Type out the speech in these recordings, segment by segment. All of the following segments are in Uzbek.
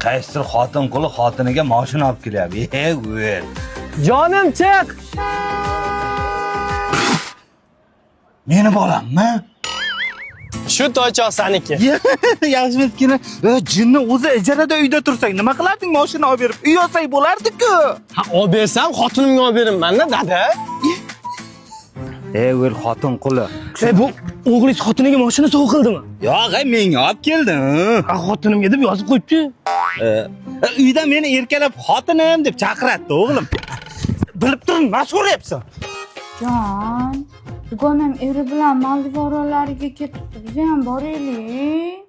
Qaysidir xotin quli xotiniga mashina olib kelyapti. O'l. Jonim chiq. Meni bolammi? Shu toychoq saniki. Yaxshi etkina. Jinni o'zi ijarada uyda tursang, nima qilarding? Mashina olib berib, uy olsang bo'lardi-ku. Ha, olib bersam xotinimga olib berimman-da, dada. O'l xotin quli. Bu o'g'lingiz xotiniga mashina sovg'a qildimi? Yo'q, menga olib keldim. Ha, xotinimga deb yozib qo'yibdi. Uyda meni erkalab xotinim deb chaqiratdi, o'g'lim. Bilib turing, nima so'rayapsan? Jon, dugonam eri bilan Maldiv ketibdi. Biz ham boraylik.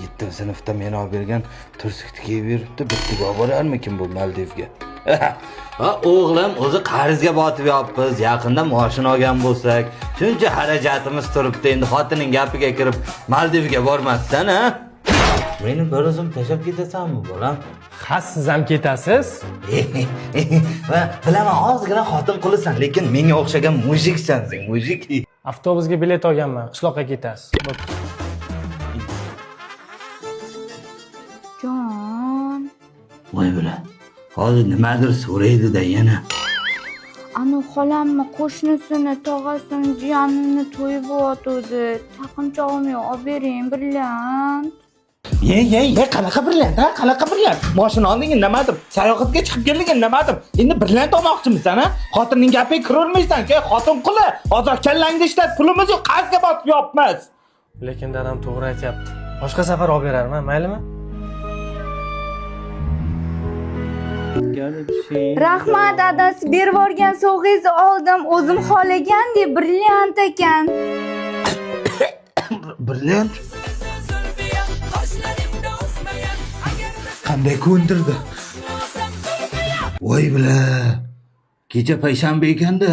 7-sinfda meni olib bergan tursukni kiyib yuribdi. Bittiga olib borarmikin bu Maldivga? Ha, o'g'lim, o'zi qarzga botib yopmiz. Yaqinda mashina olgan bo'lsak, shuncha xarajatimiz turibdi. Endi xotining gapiga kirib Maldivga bormasdan, ha? Meni bir o'zim tashlab ketasanmi, bolam? Ha, siz ham ketasiz? Va bilaman, ozgina xotin qulisan, lekin menga o'xshagan mujiksan, sen mujik. Avtobusga bilet olganman, qishloqqa ketasiz. Jon, Voy bilan. Hozir nimadir so'raydi-da yana. ana xolamni qo'shnisini, tog'asini, jiyanini to'yib o'tdi. Taqinchog'imni olib bering, brilliant. Ye, qanaqa brilliant, ha? Qanaqa brilliant? Mashina olding nimadir? Sayohatga chiqib kelding nimadir? Endi brilliant olmoqchimisan, ha? Xotinning gapiga kirolmaysan-ku, xotin quli. Hozir kallangni ishlat, pulimiz yo'q, qarzga botib yopmiz. Lekin dadam to'g'ri aytyapti. Boshqa safar olib berarman, maylimi? Rahmat, dadasi berib yuborgan sovg'ingizni oldim. O'zim xohlagandek brilliant ekan. Brilliant? Qanday ko'ndirdi? Voy bilan. Kecha payshanba ekanda.